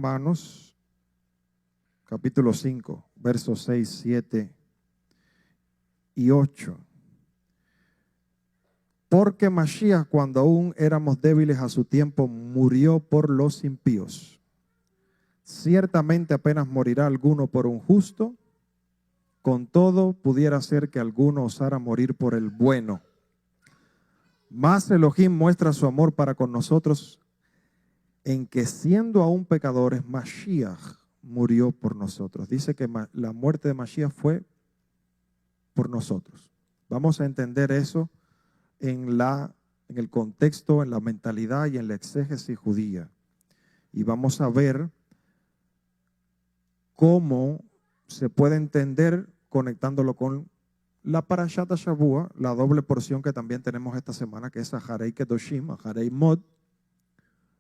Romanos, capítulo 5, versos 6, 7 y 8. Porque Mashiach, cuando aún éramos débiles a su tiempo, murió por los impíos. Ciertamente apenas morirá alguno por un justo, con todo pudiera ser que alguno osara morir por el bueno. Mas Elohim muestra su amor para con nosotros en que siendo aún pecadores, Mashiach murió por nosotros. Dice que la muerte de Mashiach fue por nosotros. Vamos a entender eso en el contexto, en la mentalidad y en la exégesis judía. Y vamos a ver cómo se puede entender conectándolo con la Parashat Shavua, la doble porción que también tenemos esta semana, que es Aharei Kedoshim, Aharei Mod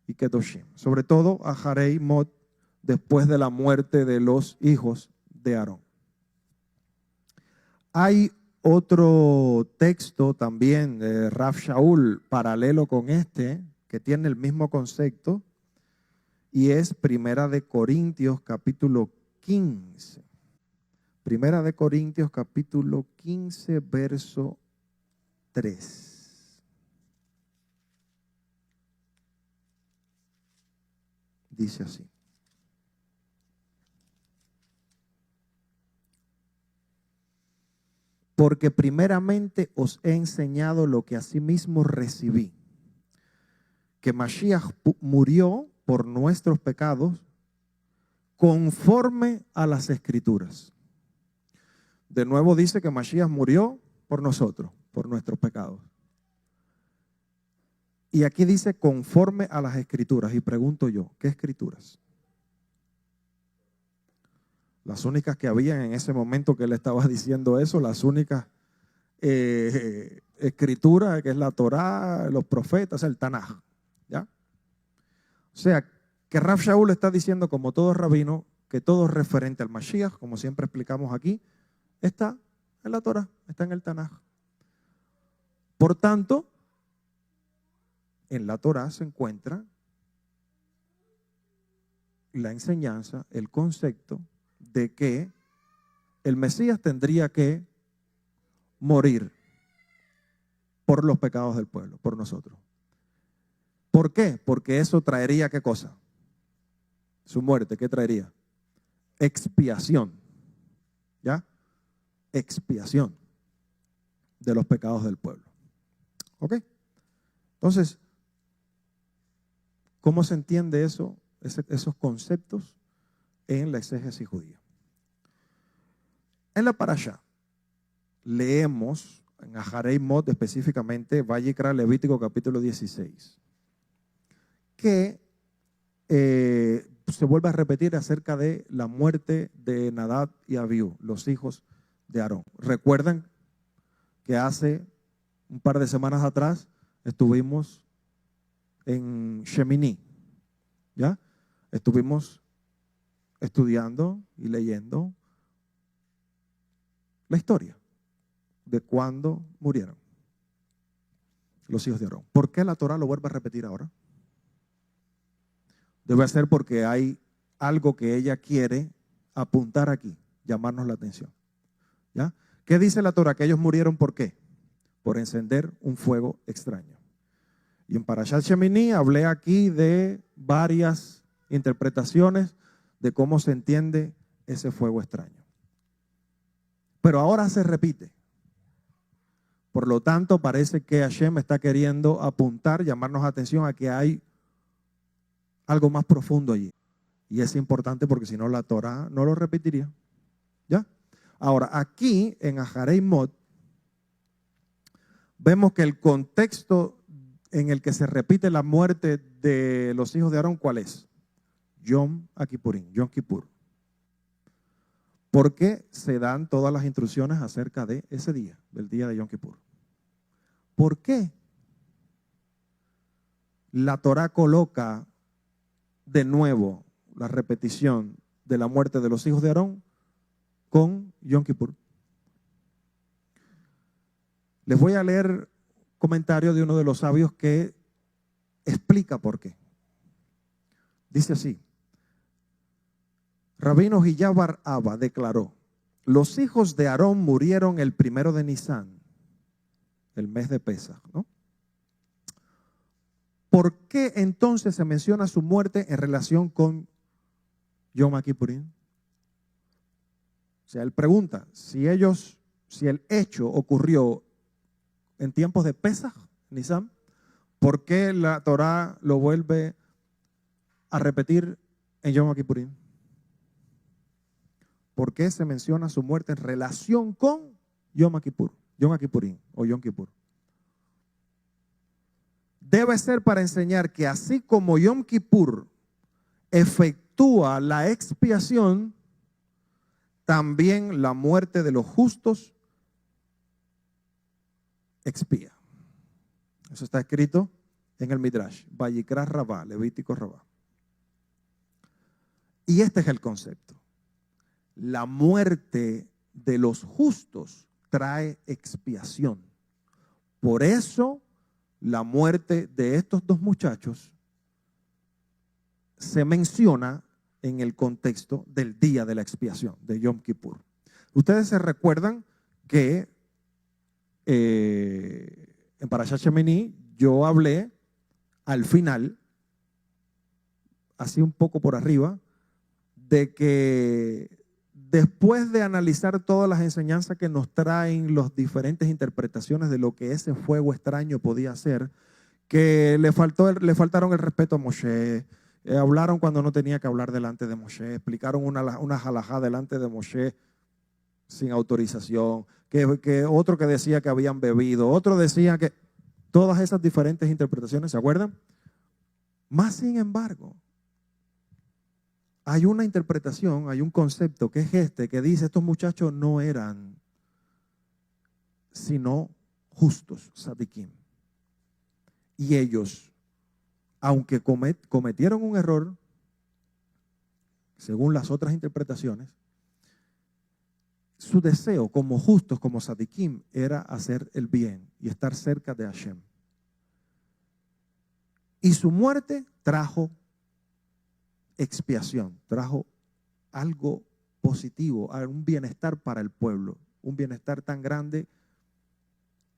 y Kedoshim. Sobre todo Aharei Mod, después de la muerte de los hijos de Aarón. Hay otro texto también de Rav Shaul, paralelo con este, que tiene el mismo concepto, y es Primera de Corintios, capítulo 15. Primera de Corintios, capítulo 15, verso 3. Dice así. Porque primeramente os he enseñado lo que asimismo recibí, que Mashiach murió por nuestros pecados conforme a las Escrituras. De nuevo dice que Mashiach murió por nosotros, por nuestros pecados. Y aquí dice conforme a las Escrituras. Y pregunto yo, ¿qué Escrituras? Las únicas que habían en ese momento que él estaba diciendo eso, las únicas escrituras, que es la Torá, los profetas, el Tanaj. ¿Ya? O sea, que Rav Shaul está diciendo, como todo rabino, que todo referente al Mashiach, como siempre explicamos aquí, está en la Torá, está en el Tanaj. Por tanto, en la Torá se encuentra la enseñanza, el concepto de que el Mesías tendría que morir por los pecados del pueblo, por nosotros. ¿Por qué? Porque eso traería ¿qué cosa? Su muerte, ¿qué traería? Expiación. ¿Ya? Expiación de los pecados del pueblo. ¿Ok? Entonces, ¿cómo se entiende eso, esos conceptos en la exégesis judía? En la parashá leemos en Aharei Mod específicamente, Vayikra, Levítico capítulo 16, que se vuelve a repetir acerca de la muerte de Nadab y Abiú, los hijos de Aarón. Recuerdan que hace un par de semanas atrás estuvimos en Shemini, ¿ya? Estuvimos estudiando y leyendo la historia de cuando murieron los hijos de Aarón. ¿Por qué la Torá lo vuelve a repetir ahora? Debe ser porque hay algo que ella quiere apuntar aquí, llamarnos la atención. ¿Ya? ¿Qué dice la Torá? Que ellos murieron ¿por qué? Por encender un fuego extraño. Y en Parashat Shemini hablé aquí de varias interpretaciones de cómo se entiende ese fuego extraño. Pero ahora se repite. Por lo tanto, parece que Hashem está queriendo apuntar, llamarnos atención a que hay algo más profundo allí. Y es importante porque si no la Torá no lo repetiría. ¿Ya? Ahora, aquí en Aharei Mod, vemos que el contexto en el que se repite la muerte de los hijos de Aarón, ¿cuál es? Yom Kippurim, Yom Kippur. Porque se dan todas las instrucciones acerca de ese día, del día de Yom Kippur. ¿Por qué la Torá coloca de nuevo la repetición de la muerte de los hijos de Aarón con Yom Kippur? Les voy a leer comentario de uno de los sabios que explica por qué. Dice así: Rabino Hillá bar Abba declaró: los hijos de Aarón murieron el 1 de Nisán, el mes de Pesaj, ¿no? ¿Por qué entonces se menciona su muerte en relación con Yom Kippurín? O sea, él pregunta, si el hecho ocurrió en tiempos de Pesaj, Nisán, ¿por qué la Torá lo vuelve a repetir en Yom Kippurín? ¿Por qué se menciona su muerte en relación con Yom Kippurín o Yom Kippur? Debe ser para enseñar que así como Yom Kippur efectúa la expiación, también la muerte de los justos expía. Eso está escrito en el Midrash, Vayikra Rabá, Levítico Rabá. Y este es el concepto. La muerte de los justos trae expiación. Por eso la muerte de estos dos muchachos se menciona en el contexto del día de la expiación, de Yom Kippur. Ustedes se recuerdan que en Parashat Shemini yo hablé al final, así un poco por arriba, de que después de analizar todas las enseñanzas que nos traen las diferentes interpretaciones de lo que ese fuego extraño podía ser, que le faltaron el respeto a Moshe, hablaron cuando no tenía que hablar delante de Moshe, explicaron una halajá delante de Moshe sin autorización, que otro que decía que habían bebido, otro decía que... Todas esas diferentes interpretaciones, ¿se acuerdan? Más sin embargo, hay una interpretación, hay un concepto que es este, que dice estos muchachos no eran sino justos, sadikim. Y ellos, aunque cometieron un error, según las otras interpretaciones, su deseo como justos, como sadikim, era hacer el bien y estar cerca de Hashem. Y su muerte trajo expiación, trajo algo positivo, un bienestar para el pueblo, un bienestar tan grande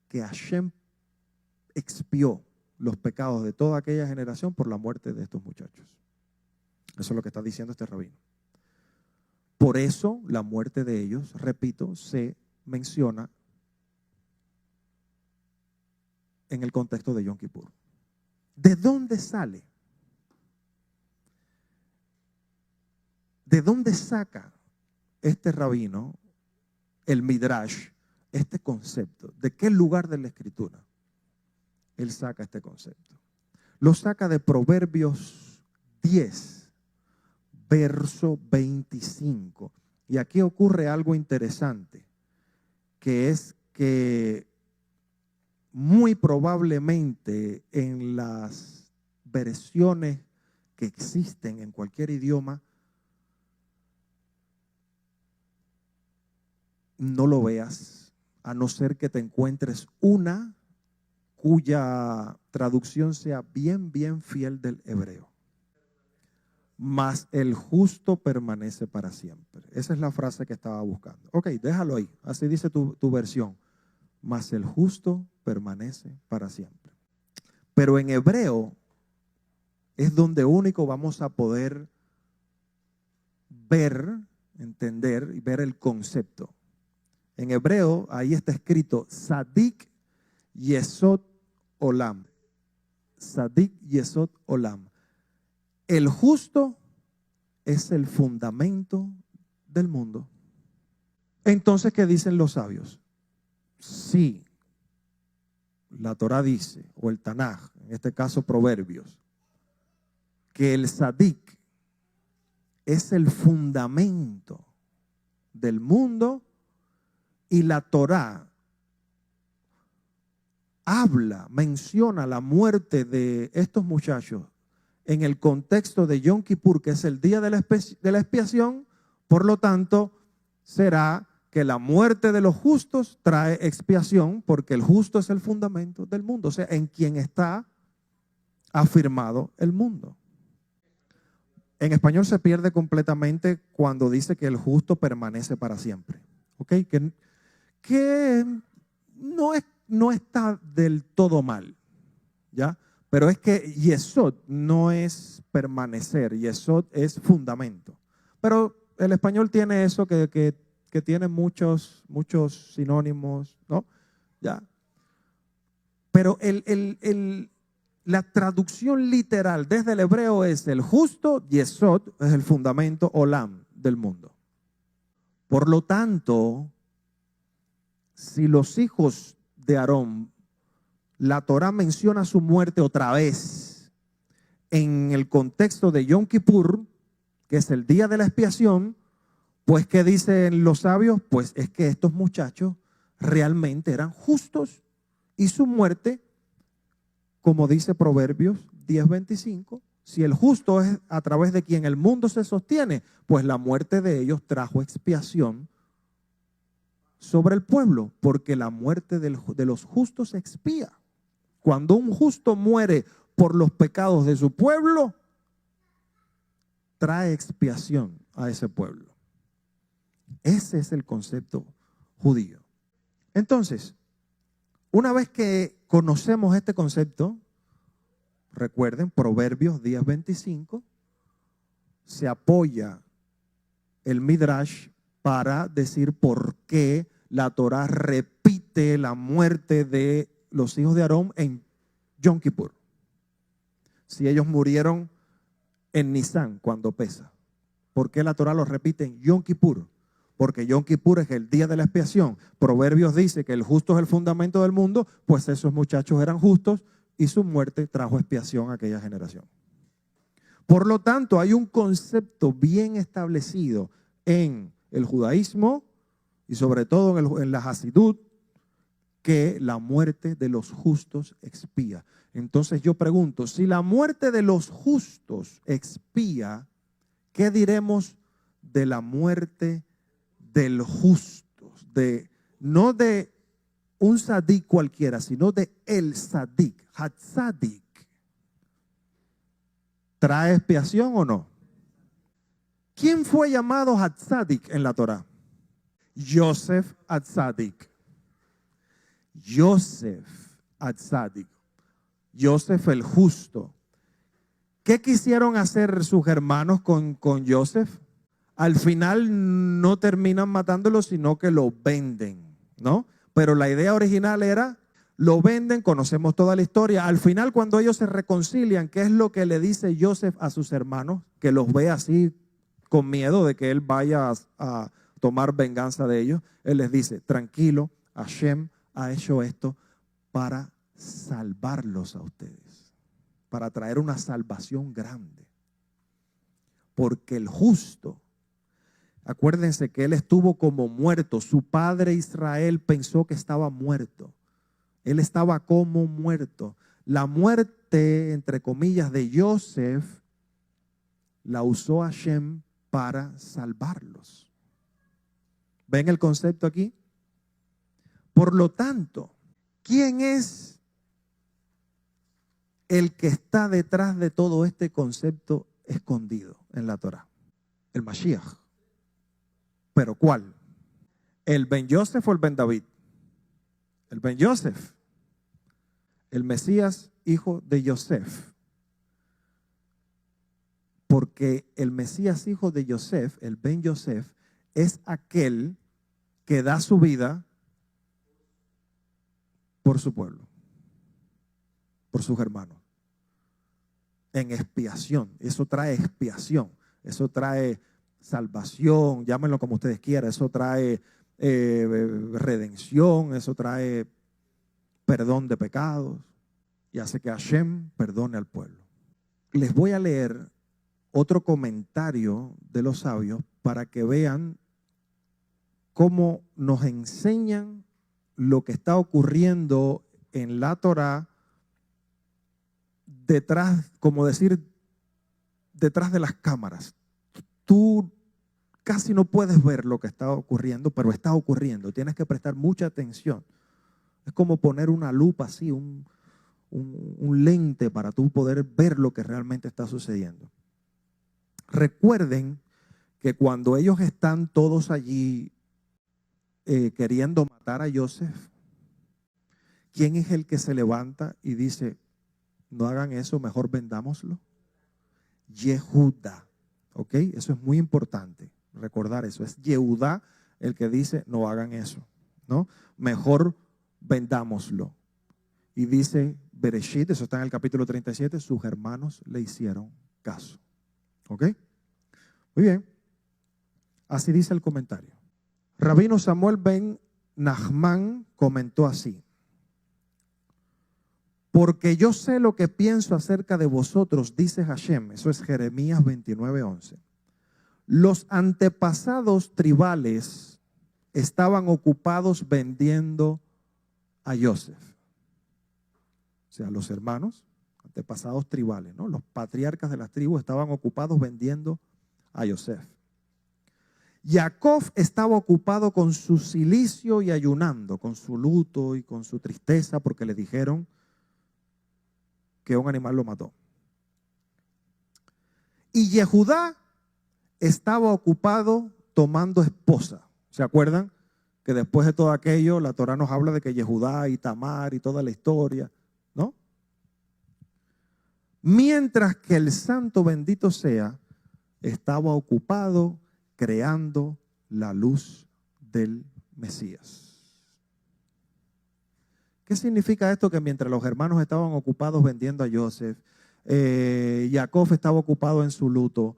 que Hashem expió los pecados de toda aquella generación por la muerte de estos muchachos. Eso es lo que está diciendo este rabino. Por eso la muerte de ellos, repito, se menciona en el contexto de Yom Kippur. ¿De dónde sale? ¿De dónde saca este rabino, el Midrash, este concepto? ¿De qué lugar de la Escritura él saca este concepto? Lo saca de Proverbios 10, verso 25. Y aquí ocurre algo interesante, que es que muy probablemente en las versiones que existen en cualquier idioma, no lo veas, a no ser que te encuentres una cuya traducción sea bien fiel del hebreo. Mas el justo permanece para siempre. Esa es la frase que estaba buscando. Ok, déjalo ahí. Así dice tu versión. Mas el justo permanece para siempre. Pero en hebreo es donde único vamos a poder ver, entender y ver el concepto. En hebreo ahí está escrito Sadik Yesod Olam. Sadik Yesod Olam. El justo es el fundamento del mundo. Entonces, ¿qué dicen los sabios? Sí, la Torá dice, o el Tanaj, en este caso Proverbios, que el Sadik es el fundamento del mundo y la Torá menciona la muerte de estos muchachos en el contexto de Yom Kippur, que es el día de la expiación. Por lo tanto, será que la muerte de los justos trae expiación, porque el justo es el fundamento del mundo, o sea, en quien está afirmado el mundo. En español se pierde completamente cuando dice que el justo permanece para siempre. ¿Ok? Que no está del todo mal, ¿ya? Pero es que yesod no es permanecer, yesod es fundamento. Pero el español tiene eso que tiene muchos sinónimos, ¿no? ¿Ya? Pero la traducción literal desde el hebreo es el justo, yesod es el fundamento, olam, del mundo. Por lo tanto, si los hijos de Aarón, la Torá menciona su muerte otra vez en el contexto de Yom Kippur, que es el día de la expiación, pues ¿qué dicen los sabios? Pues es que estos muchachos realmente eran justos y su muerte, como dice Proverbios 10:25, si el justo es a través de quien el mundo se sostiene, pues la muerte de ellos trajo expiación sobre el pueblo, porque la muerte de los justos expía. Cuando un justo muere por los pecados de su pueblo, trae expiación a ese pueblo. Ese es el concepto judío. Entonces, una vez que conocemos este concepto, recuerden, Proverbios 10:25, se apoya el Midrash para decir por qué la Torá repite la muerte de los hijos de Aarón en Yom Kippur. Si ellos murieron en Nisan cuando pesa, ¿por qué la Torá los repite en Yom Kippur? Porque Yom Kippur es el día de la expiación. Proverbios dice que el justo es el fundamento del mundo, pues esos muchachos eran justos y su muerte trajo expiación a aquella generación. Por lo tanto, hay un concepto bien establecido en el judaísmo y sobre todo en la Hasidut, que la muerte de los justos expía. Entonces yo pregunto, si la muerte de los justos expía, ¿qué diremos de la muerte del justo? No de un sadik cualquiera, sino de el sadik, hatzadik. ¿Trae expiación o no? ¿Quién fue llamado hatzadik en la Torá? Yosef Hatzadik. Yosef Hatzadik. Yosef el justo. ¿Qué quisieron hacer sus hermanos con Yosef? Al final no terminan matándolo, sino que lo venden, ¿no? Pero la idea original era, lo venden, conocemos toda la historia. Al final, cuando ellos se reconcilian, ¿qué es lo que le dice Yosef a sus hermanos? Que los ve así con miedo de que él vaya a tomar venganza de ellos. Él les dice, tranquilo, Hashem ha hecho esto para salvarlos a ustedes, para traer una salvación grande. Porque el justo, acuérdense que él estuvo como muerto. Su padre Israel pensó que estaba muerto. Él estaba como muerto. La muerte, entre comillas, de Yosef, la usó Hashem para salvarlos. ¿Ven el concepto aquí? Por lo tanto, ¿quién es el que está detrás de todo este concepto escondido en la Torá? El Mashiach. ¿Pero cuál? ¿El Ben Yosef o el Ben David? El Ben Yosef. El Mesías, hijo de Yosef. Porque el Mesías, hijo de Yosef, el Ben Yosef, es aquel que da su vida por su pueblo, por sus hermanos, en expiación. Eso trae expiación, eso trae salvación, llámenlo como ustedes quieran, eso trae redención, eso trae perdón de pecados y hace que Hashem perdone al pueblo. Les voy a leer otro comentario de los sabios para que vean cómo nos enseñan lo que está ocurriendo en la Torá detrás, como decir, detrás de las cámaras. Tú casi no puedes ver lo que está ocurriendo, pero está ocurriendo. Tienes que prestar mucha atención. Es como poner una lupa así, un lente para tú poder ver lo que realmente está sucediendo. Recuerden que cuando ellos están todos allí queriendo matar a Joseph, ¿quién es el que se levanta y dice, no hagan eso, mejor vendámoslo? Yehuda, ¿ok? Eso es muy importante, recordar eso. Es Yehuda el que dice, no hagan eso, ¿no? Mejor vendámoslo. Y dice Bereshit, eso está en el capítulo 37, sus hermanos le hicieron caso, ¿ok? Muy bien, así dice el comentario. Rabino Samuel ben Nachman comentó así: porque yo sé lo que pienso acerca de vosotros, dice Hashem. Eso es Jeremías 29:11. Los antepasados tribales estaban ocupados vendiendo a Joseph. O sea, los hermanos, antepasados tribales, ¿no? Los patriarcas de las tribus estaban ocupados vendiendo a Joseph. Jacob estaba ocupado con su cilicio y ayunando, con su luto y con su tristeza, porque le dijeron que un animal lo mató. Y Yehudá estaba ocupado tomando esposa. ¿Se acuerdan? Que después de todo aquello, la Torá nos habla de que Yehudá y Tamar y toda la historia, ¿no? Mientras que el santo bendito sea, estaba ocupado creando la luz del Mesías. ¿Qué significa esto? Que mientras los hermanos estaban ocupados vendiendo a Joseph, Jacob estaba ocupado en su luto,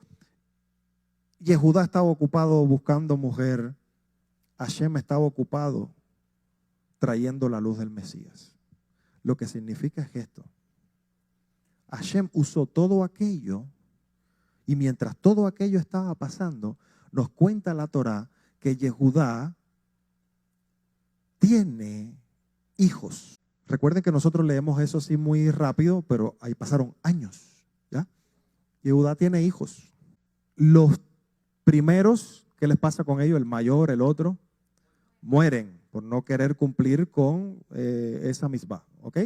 Yehudá estaba ocupado buscando mujer, Hashem estaba ocupado trayendo la luz del Mesías. Lo que significa es esto: Hashem usó todo aquello, y mientras todo aquello estaba pasando, nos cuenta la Torá que Yehudá tiene hijos. Recuerden que nosotros leemos eso así muy rápido, pero ahí pasaron años, ¿ya? Yehudá tiene hijos. Los primeros, ¿qué les pasa con ellos? El mayor, el otro, mueren por no querer cumplir con esa misma, ¿ok?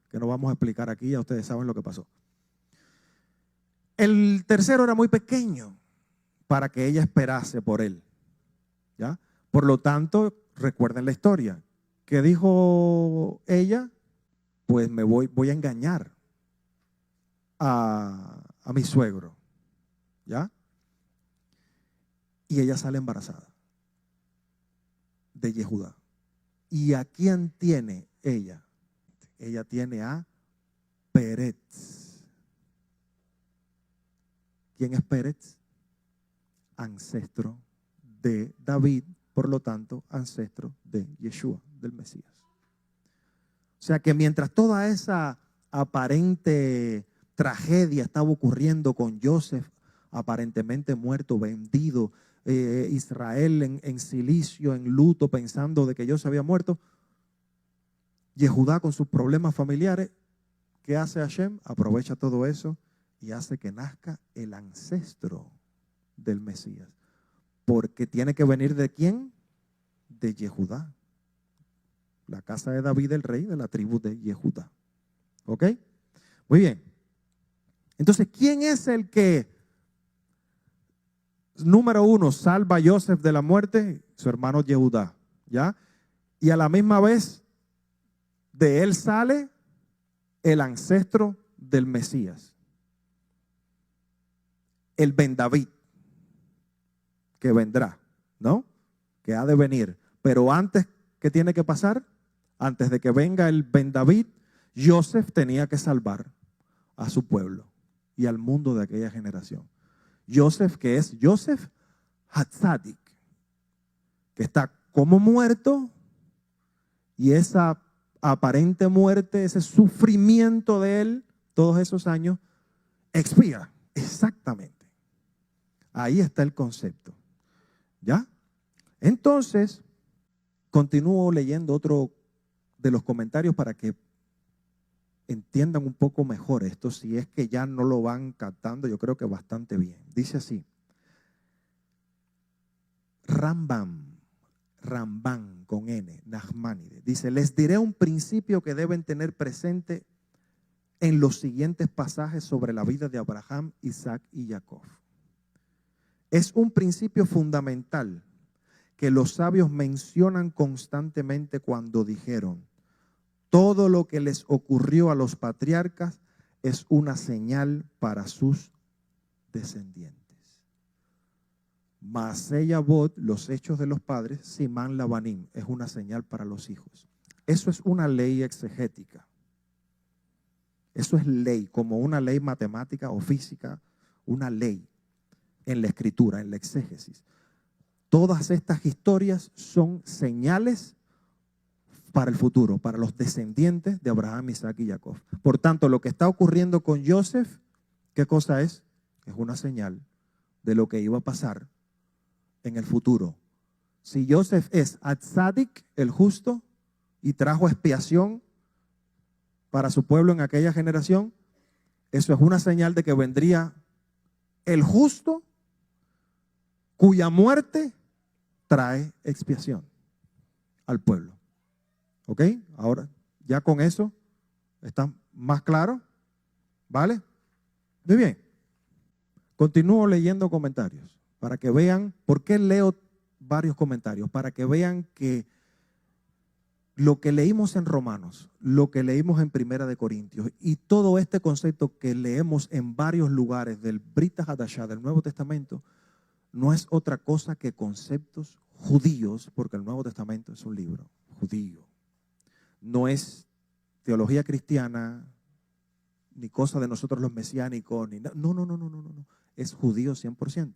Que no vamos a explicar aquí, ya ustedes saben lo que pasó. El tercero era muy pequeño para que ella esperase por él, ¿ya? Por lo tanto, recuerden la historia. ¿Qué dijo ella? Pues voy a engañar a mi suegro, ¿ya? Y ella sale embarazada de Yehudá. ¿Y a quién tiene ella? Ella tiene a Peretz. ¿Quién es Peretz? Ancestro de David, por lo tanto, ancestro de Yeshua, del Mesías. O sea que mientras toda esa aparente tragedia estaba ocurriendo con Joseph, aparentemente muerto, vendido, Israel en cilicio, en luto, pensando de que Joseph había muerto, Yehudá con sus problemas familiares, ¿qué hace Hashem? Aprovecha todo eso y hace que nazca el ancestro del Mesías. Porque tiene que venir ¿de quién? De Yehudá. La casa de David, el rey de la tribu de Yehudá. ¿Ok? Muy bien. Entonces, ¿quién es el que, número uno, salva a Joseph de la muerte? Su hermano Yehudá, ¿ya? Y a la misma vez, de él sale el ancestro del Mesías, el Ben David, que vendrá, ¿no? Que ha de venir. Pero antes, ¿qué tiene que pasar? Antes de que venga el Ben David, Joseph tenía que salvar a su pueblo y al mundo de aquella generación. Joseph, que es Joseph Hatzadik, que está como muerto, y esa aparente muerte, ese sufrimiento de él, todos esos años, expira. Exactamente. Ahí está el concepto. ¿Ya? Entonces, continúo leyendo otro de los comentarios para que entiendan un poco mejor esto, si es que ya no lo van captando, yo creo que bastante bien. Dice así: Rambam con N, Nachmanides, dice: les diré un principio que deben tener presente en los siguientes pasajes sobre la vida de Abraham, Isaac y Jacob. Es un principio fundamental que los sabios mencionan constantemente cuando dijeron: todo lo que les ocurrió a los patriarcas es una señal para sus descendientes. Maaseh Yavod, los hechos de los padres, Simán Labanim, es una señal para los hijos. Eso es una ley exegética. Eso es ley, como una ley matemática o física, una ley en la escritura, en la exégesis. Todas estas historias son señales para el futuro, para los descendientes de Abraham, Isaac y Jacob. Por tanto, lo que está ocurriendo con Joseph, ¿qué cosa es? Es una señal de lo que iba a pasar en el futuro. Si Joseph es Atzadik, el justo, y trajo expiación para su pueblo en aquella generación, eso es una señal de que vendría el justo, cuya muerte trae expiación al pueblo. ¿Ok? Ahora, ya con eso, ¿está más claro? ¿Vale? Muy bien. Continúo leyendo comentarios para que vean. ¿Por qué leo varios comentarios? Para que vean que lo que leímos en Romanos, lo que leímos en Primera de Corintios y todo este concepto que leemos en varios lugares del Brit Hadashah, del Nuevo Testamento, no es otra cosa que conceptos judíos, porque el Nuevo Testamento es un libro judío. No es teología cristiana, ni cosa de nosotros los mesiánicos, ni no. Es judío 100%.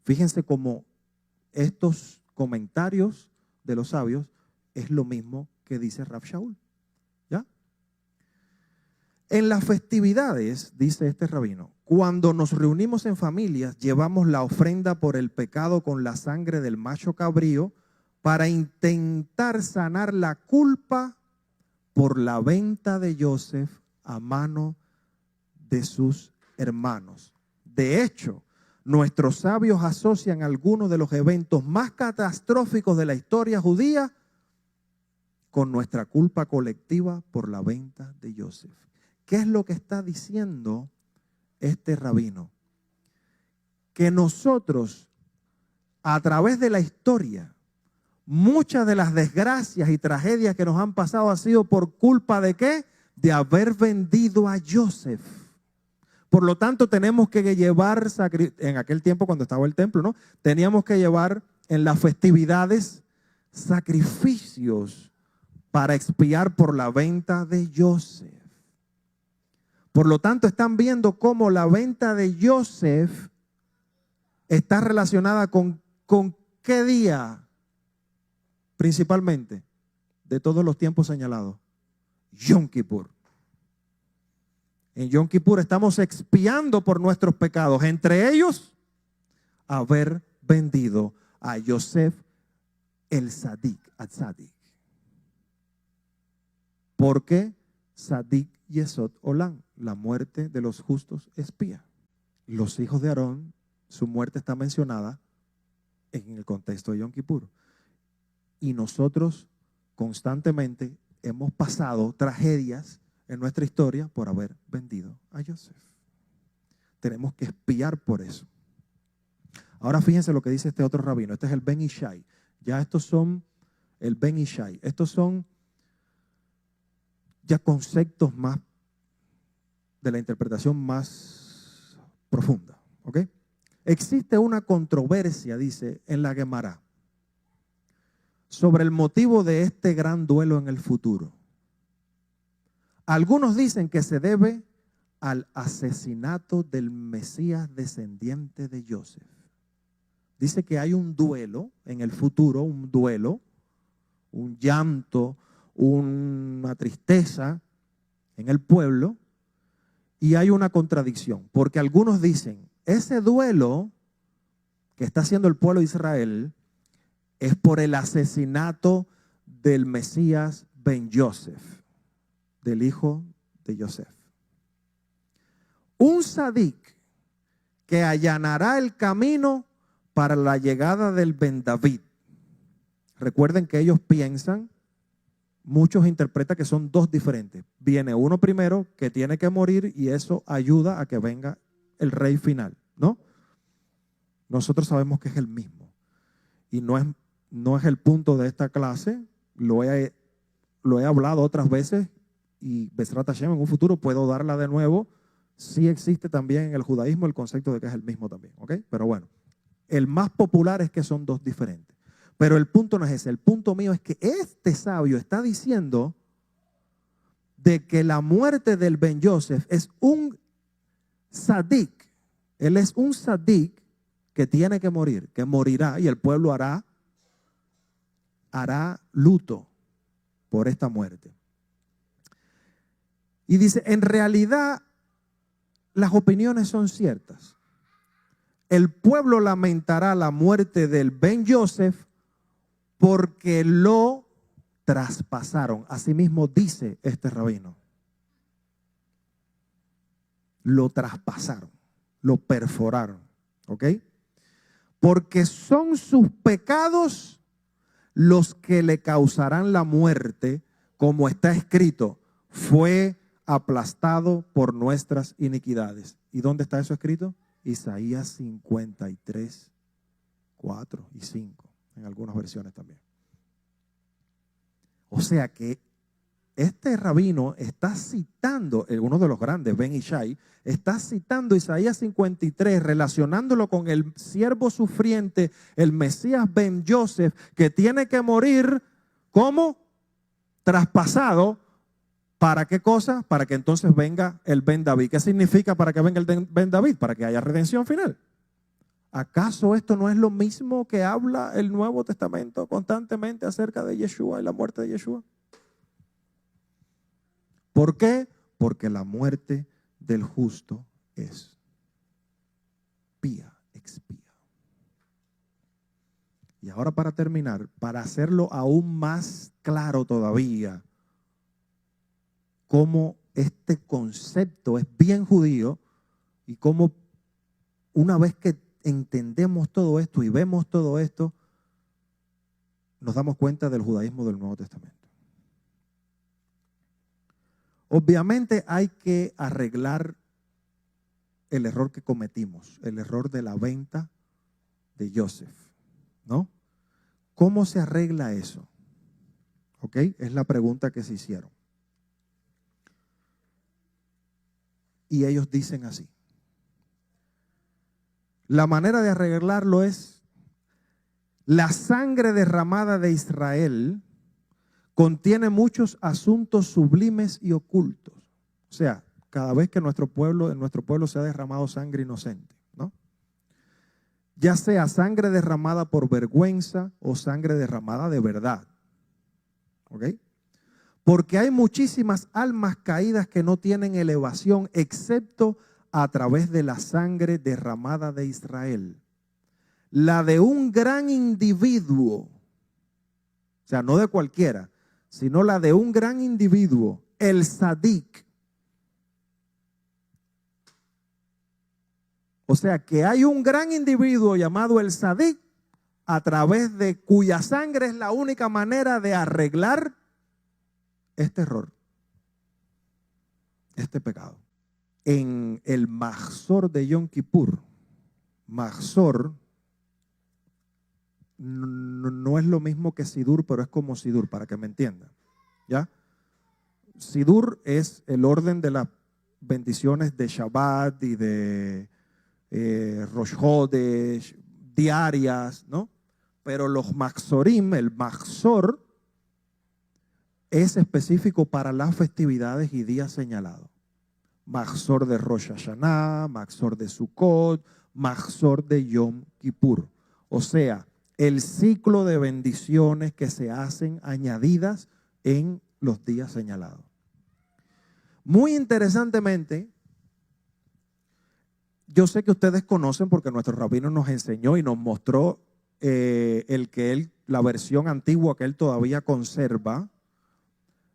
Fíjense cómo estos comentarios de los sabios es lo mismo que dice Rav Shaul. ¿Ya? En las festividades, dice este rabino, cuando nos reunimos en familias, llevamos la ofrenda por el pecado con la sangre del macho cabrío para intentar sanar la culpa por la venta de Joseph a mano de sus hermanos. De hecho, nuestros sabios asocian algunos de los eventos más catastróficos de la historia judía con nuestra culpa colectiva por la venta de Joseph. ¿Qué es lo que está diciendo este rabino? Que nosotros, a través de la historia, muchas de las desgracias y tragedias que nos han pasado ha sido por culpa de ¿qué? De haber vendido a Joseph. Por lo tanto, tenemos que llevar, en aquel tiempo cuando estaba el templo, ¿no? Teníamos que llevar en las festividades sacrificios para expiar por la venta de Joseph. Por lo tanto, están viendo cómo la venta de Joseph está relacionada con qué día, principalmente, de todos los tiempos señalados. Yom Kippur. En Yom Kippur estamos expiando por nuestros pecados, entre ellos, haber vendido a Joseph el Tzadik. Porque Tzadik Yesod Olam, la muerte de los justos expía. Los hijos de Aarón, su muerte está mencionada en el contexto de Yom Kippur. Y nosotros constantemente hemos pasado tragedias en nuestra historia por haber vendido a Joseph. Tenemos que expiar por eso. Ahora fíjense lo que dice este otro rabino. Este es el Ben Ishai. Ya estos son el Ben Ishai. Estos son ya conceptos más de la interpretación más profunda. ¿Ok? Existe una controversia, dice, en la Gemara sobre el motivo de este gran duelo en el futuro. Algunos dicen que se debe al asesinato del Mesías descendiente de Joseph. Dice que hay un duelo en el futuro, un duelo, un llanto, una tristeza en el pueblo, y hay una contradicción, porque algunos dicen, ese duelo que está haciendo el pueblo de Israel es por el asesinato del Mesías Ben Yosef, del hijo de Yosef. Un tzadik que allanará el camino para la llegada del Ben David. Recuerden que ellos piensan, muchos interpretan que son dos diferentes. Viene uno primero que tiene que morir y eso ayuda a que venga el rey final, ¿no? nosotros sabemos que es el mismo. Y no es el punto de esta clase, lo he hablado otras veces y Bezrat Hashem en un futuro puedo darla de nuevo. Sí existe también en el judaísmo el concepto de que es el mismo también, ¿ok? Pero bueno, el más popular es que son dos diferentes. Pero el punto no es ese, el punto mío es que este sabio está diciendo de que la muerte del Ben Yosef es un sadik. Él es un sadik que tiene que morir, que morirá y el pueblo hará luto por esta muerte. Y dice, en realidad las opiniones son ciertas. El pueblo lamentará la muerte del Ben Yosef porque lo traspasaron. Asimismo dice este rabino. Lo traspasaron, lo perforaron, ¿ok? Porque son sus pecados los que le causarán la muerte, como está escrito, fue aplastado por nuestras iniquidades. ¿Y dónde está eso escrito? Isaías 53, 4 y 5, en algunas versiones también. O sea que este rabino está citando, uno de los grandes, Ben Ishai, está citando Isaías 53, relacionándolo con el siervo sufriente, el Mesías Ben Yosef, que tiene que morir como traspasado. ¿Para qué cosa? Para que entonces venga el Ben David. ¿Qué significa para que venga el Ben David? Para que haya redención final. ¿Acaso esto no es lo mismo que habla el Nuevo Testamento constantemente acerca de Yeshua y la muerte de Yeshua? ¿Por qué? Porque la muerte del justo es pía, expía. Y ahora para terminar, para hacerlo aún más claro todavía, cómo este concepto es bien judío y cómo una vez que entendemos todo esto y vemos todo esto, nos damos cuenta del judaísmo del Nuevo Testamento. Obviamente hay que arreglar el error que cometimos, el error de la venta de Joseph, ¿no? ¿Cómo se arregla eso? ¿Ok? Es la pregunta que se hicieron. Y ellos dicen así. La manera de arreglarlo es: la sangre derramada de Israel contiene muchos asuntos sublimes y ocultos. O sea, cada vez que en nuestro pueblo se ha derramado sangre inocente, ¿no? Ya sea sangre derramada por vergüenza o sangre derramada de verdad. ¿Ok? Porque hay muchísimas almas caídas que no tienen elevación excepto a través de la sangre derramada de Israel. La de un gran individuo, o sea, no de cualquiera, sino la de un gran individuo, el Sadik. O sea, que hay un gran individuo llamado el Sadik, a través de cuya sangre es la única manera de arreglar este error, este pecado. En el Mahzor de Yom Kippur, Mahzor no es lo mismo que Sidur, pero es como Sidur, para que me entiendan, ¿ya? Sidur es el orden de las bendiciones de Shabbat y de Rosh Hodesh, diarias, ¿no? Pero los Mahzorim, el Mahzor, es específico para las festividades y días señalados. Mahzor de Rosh Hashanah, Mahzor de Sukkot, Mahzor de Yom Kippur. O sea, el ciclo de bendiciones que se hacen añadidas en los días señalados. Muy interesantemente, yo sé que ustedes conocen porque nuestro rabino nos enseñó y nos mostró la versión antigua que él todavía conserva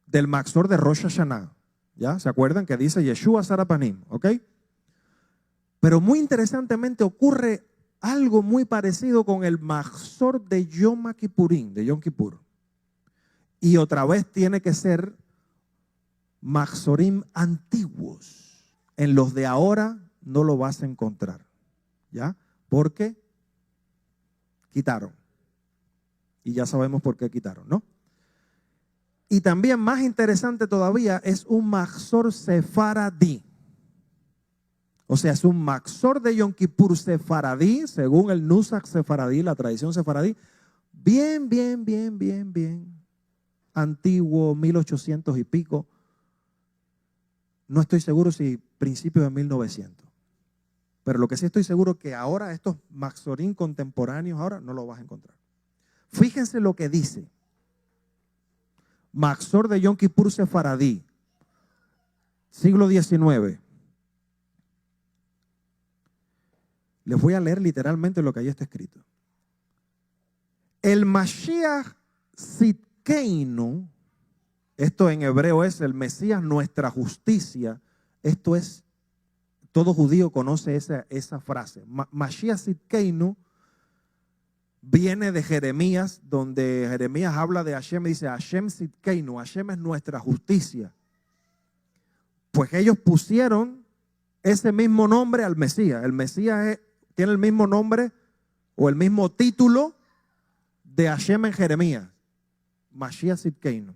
del Mahzor de Rosh Hashanah. ¿Ya? ¿Se acuerdan que dice Yeshua Sarapanim? ¿Ok? Pero muy interesantemente ocurre algo muy parecido con el Mahzor de Yom Kippurín, de Yom Kippur. Y otra vez tiene que ser Mahzorim antiguos. En los de ahora no lo vas a encontrar. ¿Ya? ¿Por qué? Quitaron. Y ya sabemos por qué quitaron, ¿no? Y también más interesante todavía es un Maxor sefaradí. O sea, es un Maxor de Yom Kippur sefaradí, según el Nusach sefaradí, la tradición sefaradí, bien antiguo, 1800 y pico. No estoy seguro si principios de 1900. Pero lo que sí estoy seguro es que ahora estos Maxorín contemporáneos ahora no lo vas a encontrar. Fíjense lo que dice. Maxor de Yom Kippur sefaradí, siglo XIX. Les voy a leer literalmente lo que ahí está escrito. El Mashiach Tzidkeinu, esto en hebreo es el Mesías nuestra justicia. Esto es, todo judío conoce esa frase. Mashiach Tzidkeinu viene de Jeremías, donde Jeremías habla de Hashem y dice, Hashem Tzidkeinu, Hashem es nuestra justicia. Pues ellos pusieron ese mismo nombre al Mesías. El Mesías tiene el mismo nombre o el mismo título de Hashem en Jeremías. Mashiach Tzidkeinu.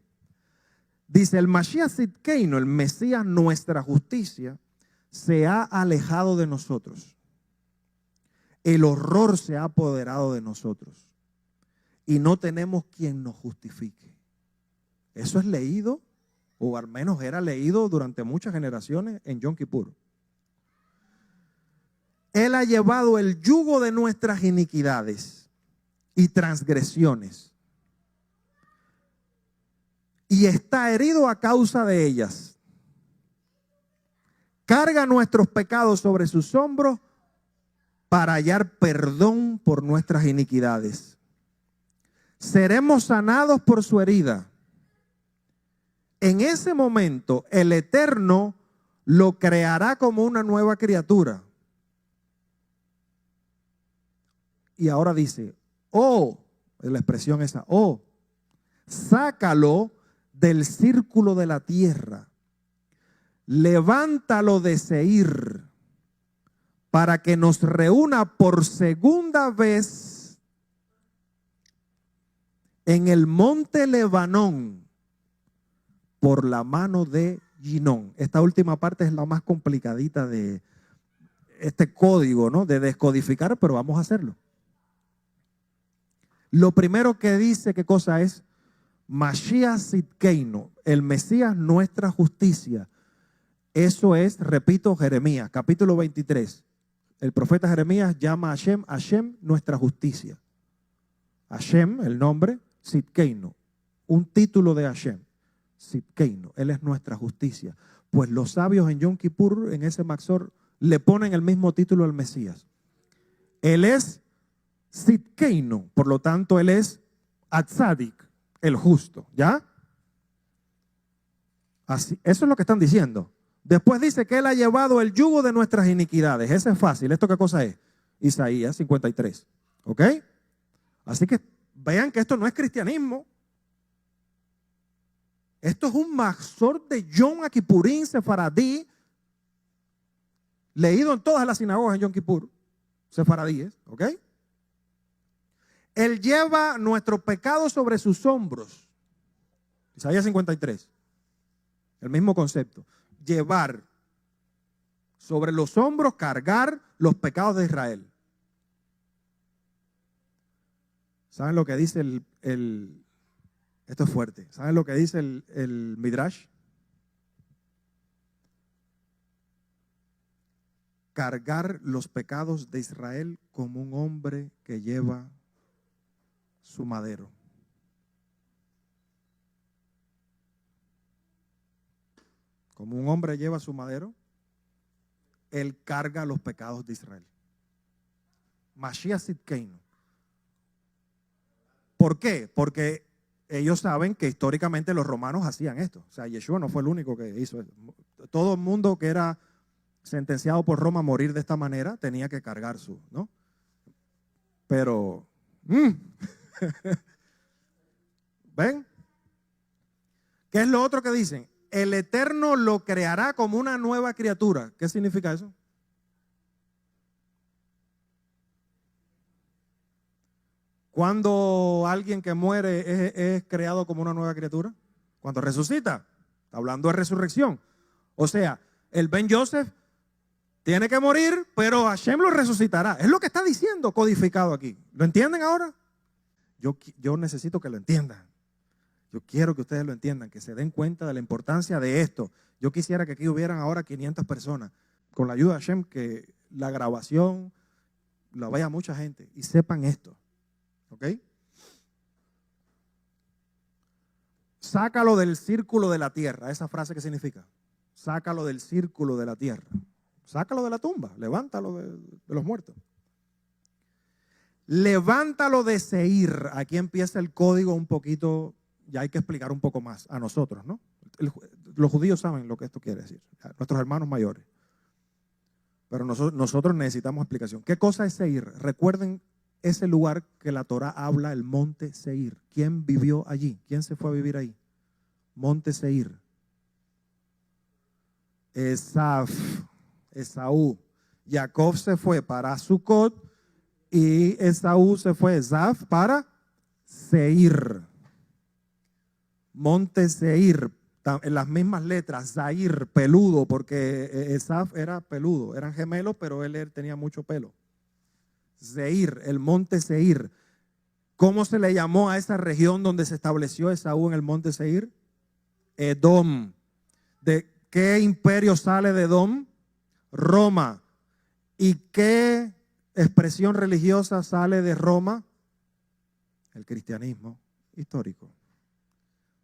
Dice, el Mashiach Tzidkeinu, el Mesías nuestra justicia, se ha alejado de nosotros. El horror se ha apoderado de nosotros y no tenemos quien nos justifique. Eso es leído, o al menos era leído durante muchas generaciones en Yom Kippur. Él ha llevado el yugo de nuestras iniquidades y transgresiones y está herido a causa de ellas. Carga nuestros pecados sobre sus hombros para hallar perdón por nuestras iniquidades. Seremos sanados por su herida. En ese momento, el Eterno lo creará como una nueva criatura. Y ahora dice, la expresión esa, sácalo del círculo de la tierra. Levántalo de Seir, para que nos reúna por segunda vez en el monte Lebanón por la mano de Ginón. Esta última parte es la más complicadita de este código, ¿no? De descodificar, pero vamos a hacerlo. Lo primero que dice, ¿qué cosa es? Mashiach Tzidkeinu, el Mesías nuestra justicia. Eso es, repito, Jeremías, capítulo 23. El profeta Jeremías llama a Hashem nuestra justicia. Hashem, el nombre, Tzidkeinu, un título de Hashem, Tzidkeinu, Él es nuestra justicia. Pues los sabios en Yom Kippur, en ese Maxor, le ponen el mismo título al Mesías. Él es Tzidkeinu, por lo tanto, Él es Atzadik, el justo, ¿ya? Así, eso es lo que están diciendo. Después dice que Él ha llevado el yugo de nuestras iniquidades. Ese es fácil. ¿Esto qué cosa es? Isaías 53. ¿Ok? Así que vean que esto no es cristianismo. Esto es un Maxor de Yom Kippurín sefaradí, leído en todas las sinagogas en Yom Kippur, sefaradíes. ¿Ok? Él lleva nuestro pecado sobre sus hombros. Isaías 53. El mismo concepto. Llevar sobre los hombros, cargar los pecados de Israel. ¿Saben lo que dice esto es fuerte? ¿Saben lo que dice el Midrash? Cargar los pecados de Israel como un hombre que lleva su madero. Como un hombre lleva su madero, Él carga los pecados de Israel. Mashiach Tzidkeinu. ¿Por qué? Porque ellos saben que históricamente los romanos hacían esto. O sea, Yeshua no fue el único que hizo eso. Todo el mundo que era sentenciado por Roma a morir de esta manera tenía que cargar su, ¿no? Pero, ¿ven? ¿Qué es lo otro que dicen? El Eterno lo creará como una nueva criatura. ¿Qué significa eso? ¿Cuándo alguien que muere es creado como una nueva criatura? Cuando resucita. Está hablando de resurrección. O sea, el Ben Joseph tiene que morir, pero Hashem lo resucitará. Es lo que está diciendo codificado aquí. ¿Lo entienden ahora? Yo necesito que lo entiendan. Yo quiero que ustedes lo entiendan, que se den cuenta de la importancia de esto. Yo quisiera que aquí hubieran ahora 500 personas. Con la ayuda de Hashem, que la grabación la vea mucha gente y sepan esto. ¿Ok? Sácalo del círculo de la tierra. ¿Esa frase qué significa? Sácalo del círculo de la tierra. Sácalo de la tumba. Levántalo de los muertos. Levántalo de Seir. Aquí empieza el código un poquito, ya hay que explicar un poco más a nosotros, ¿no? Los judíos saben lo que esto quiere decir, nuestros hermanos mayores. Pero nosotros necesitamos explicación. ¿Qué cosa es Seir? Recuerden ese lugar que la Torah habla, el monte Seir. ¿Quién vivió allí? ¿Quién se fue a vivir ahí? Monte Seir. Esaú. Jacob se fue para Sucot y Esaú se fue, Esaf, para Seir. Monte Seir, en las mismas letras, Zair, peludo, porque Esaf era peludo, eran gemelos, pero él tenía mucho pelo. Seir, el monte Seir. ¿Cómo se le llamó a esa región donde se estableció Esaú en el monte Seir? Edom. ¿De qué imperio sale de Edom? Roma. ¿Y qué expresión religiosa sale de Roma? El cristianismo histórico.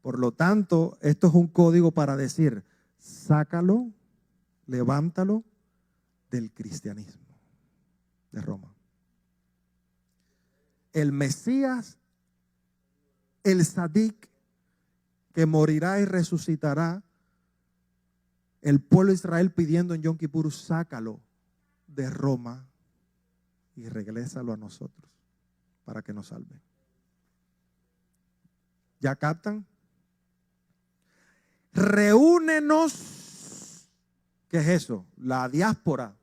Por lo tanto, esto es un código para decir, sácalo, levántalo del cristianismo de Roma. El Mesías, el Sadik, que morirá y resucitará, el pueblo de Israel pidiendo en Yom Kippur, sácalo de Roma y regrésalo a nosotros para que nos salve. ¿Ya captan? Reúnenos. ¿Qué es eso? La diáspora,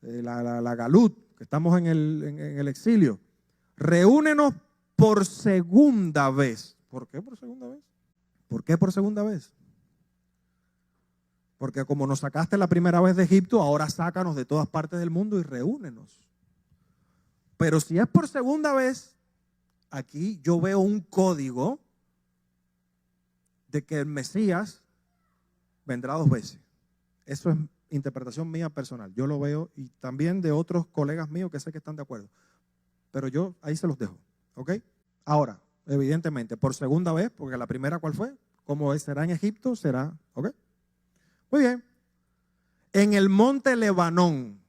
la galut, que estamos en el exilio. Reúnenos por segunda vez. ¿Por qué por segunda vez? ¿Por qué por segunda vez? Porque como nos sacaste la primera vez de Egipto, ahora sácanos de todas partes del mundo y reúnenos. Pero si es por segunda vez, aquí yo veo un código de que el Mesías vendrá 2 veces. Eso es interpretación mía personal. Yo lo veo y también de otros colegas míos que sé que están de acuerdo. Pero yo ahí se los dejo. ¿Ok? Ahora, evidentemente, por segunda vez, porque la primera, ¿cuál fue? Como será en Egipto, será. ¿Ok? Muy bien. En el monte Lebanón,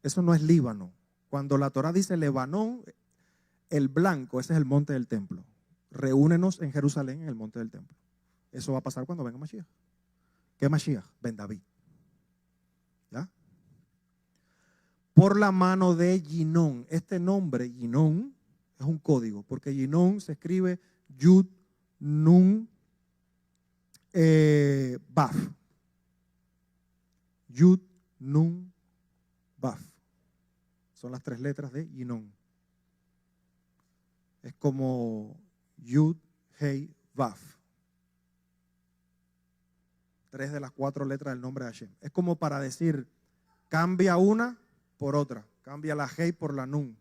eso no es Líbano. Cuando la Torah dice Lebanón, el blanco, ese es el monte del templo. Reúnenos en Jerusalén, en el monte del templo. Eso va a pasar cuando venga Mashiach. ¿Qué Mashiach? Ben David. ¿Ya? Por la mano de Ginón. Este nombre, Ginón, es un código, porque Ginón se escribe Yud, Nun, Baf. Yud, Nun, Baf. Son las 3 letras de Ginón. Es como Yud, Hei, Baf. 3 de las 4 letras del nombre de Hashem. Es como para decir, cambia una por otra. Cambia la Hei por la Nun.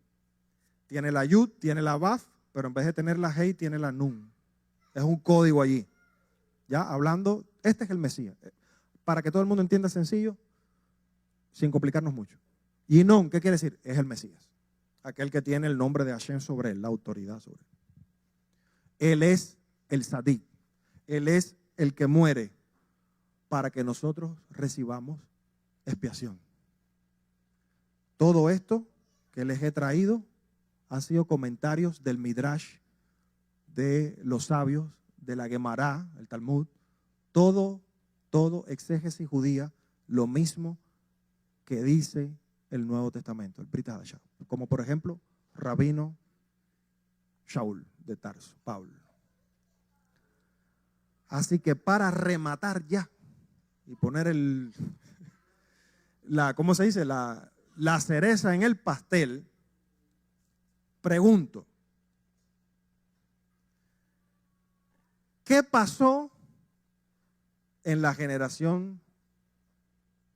Tiene la Yud, tiene la Baf, pero en vez de tener la Hei, tiene la Nun. Es un código allí. Ya hablando, este es el Mesías. Para que todo el mundo entienda sencillo, sin complicarnos mucho. Ginón, ¿qué quiere decir? Es el Mesías. Aquel que tiene el nombre de Hashem sobre él, la autoridad sobre él. Él es el Sadik. Él es el que muere para que nosotros recibamos expiación. Todo esto que les he traído han sido comentarios del Midrash, de los sabios, de la Gemara, el Talmud, todo exégesis judía, lo mismo que dice el Nuevo Testamento, el Brit Hadashah. Como por ejemplo, Rabino Shaul de Tarso, Pablo. Así que para rematar ya y poner ¿cómo se dice? La cereza en el pastel, pregunto, ¿Qué pasó en la generación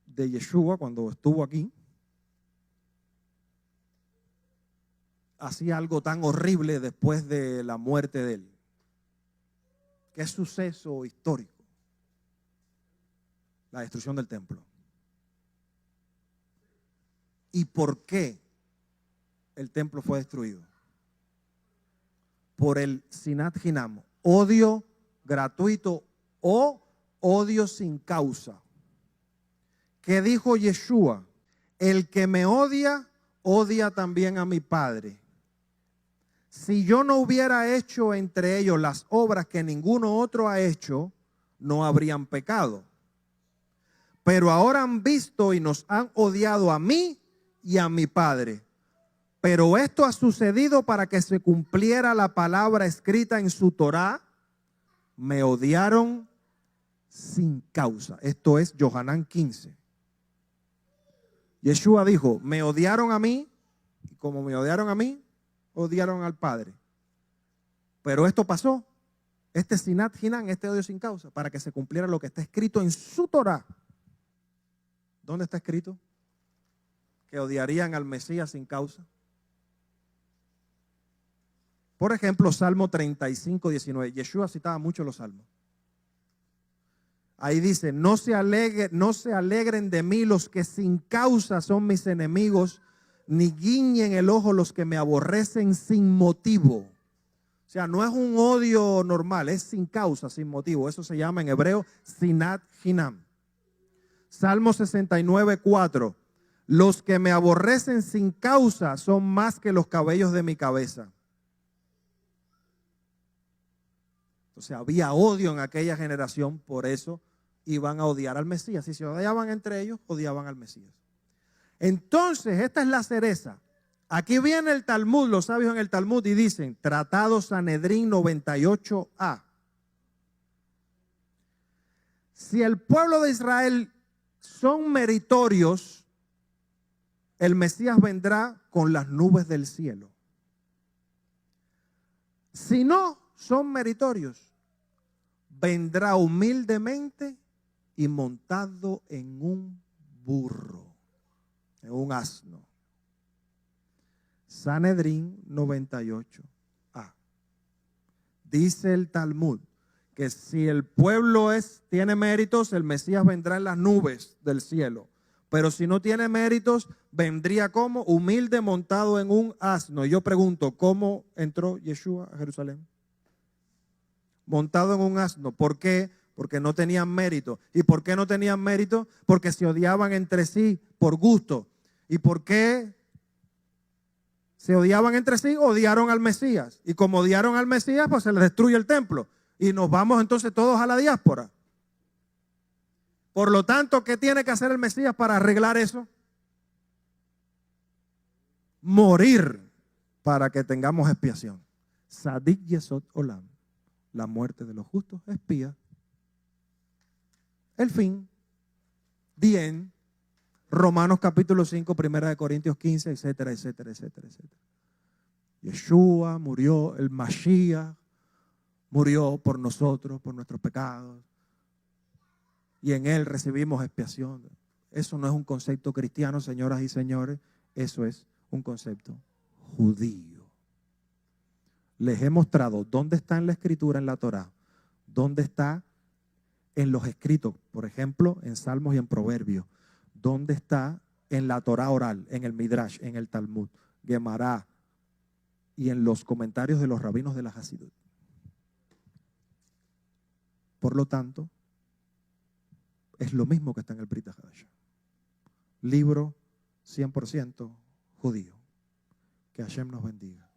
de Yeshua cuando estuvo aquí? Hacía algo tan horrible después de la muerte de él. ¿Qué suceso histórico? La destrucción del templo. ¿Y por qué el templo fue destruido? Por el Sinat Hinam, odio gratuito o odio sin causa. ¿Qué dijo Yeshua? El que me odia, odia también a mi Padre. Si yo no hubiera hecho entre ellos las obras que ninguno otro ha hecho, no habrían pecado. Pero ahora han visto y nos han odiado a mí y a mi Padre. Pero esto ha sucedido para que se cumpliera la palabra escrita en su Torá. Me odiaron sin causa. Esto es Yohanan 15. Yeshua dijo, me odiaron a mí, y como me odiaron a mí, odiaron al Padre. Pero esto pasó, este Sinat Hinam, este odio sin causa, para que se cumpliera lo que está escrito en su Torá. ¿Dónde está escrito? Que odiarían al Mesías sin causa. Por ejemplo, Salmo 35, 19. Yeshua citaba mucho los salmos. Ahí dice, no se alegren de mí los que sin causa son mis enemigos, ni guiñen el ojo los que me aborrecen sin motivo. O sea, no es un odio normal, es sin causa, sin motivo. Eso se llama en hebreo Sinat Hinam. Salmo 69, 4. Los que me aborrecen sin causa son más que los cabellos de mi cabeza. O sea, había odio en aquella generación, por eso iban a odiar al Mesías. Si se odiaban entre ellos, odiaban al Mesías. Entonces, esta es la cereza. Aquí viene el Talmud, los sabios en el Talmud, y dicen, Tratado Sanedrín 98a. Si el pueblo de Israel son meritorios, el Mesías vendrá con las nubes del cielo. Si no son meritorios, vendrá humildemente y montado en un burro, en un asno. Sanedrín 98a. Dice el Talmud que si el pueblo tiene méritos, el Mesías vendrá en las nubes del cielo. Pero si no tiene méritos, vendría como humilde montado en un asno. Y yo pregunto, ¿cómo entró Yeshua a Jerusalén? Montado en un asno. ¿Por qué? Porque no tenían mérito. ¿Y por qué no tenían mérito? Porque se odiaban entre sí por gusto. ¿Y por qué se odiaban entre sí? Odiaron al Mesías. Y como odiaron al Mesías, pues se les destruye el templo. Y nos vamos entonces todos a la diáspora. Por lo tanto, ¿qué tiene que hacer el Mesías para arreglar eso? Morir para que tengamos expiación. Sadik Yesod Olam. La muerte de los justos expía. El fin. The end. Romanos capítulo 5, 1 Corintios 15, etcétera, etcétera, etcétera, etcétera. Yeshua murió, el Mashiach murió por nosotros, por nuestros pecados. Y en él recibimos expiación. Eso no es un concepto cristiano, señoras y señores. Eso es un concepto judío. Les he mostrado dónde está en la escritura, en la Torá, dónde está en los escritos, por ejemplo, en Salmos y en Proverbios, dónde está en la Torá oral, en el Midrash, en el Talmud, Gemará y en los comentarios de los rabinos de la Hasidut. Por lo tanto, es lo mismo que está en el Brit Hadashah. Libro 100% judío. Que Hashem nos bendiga.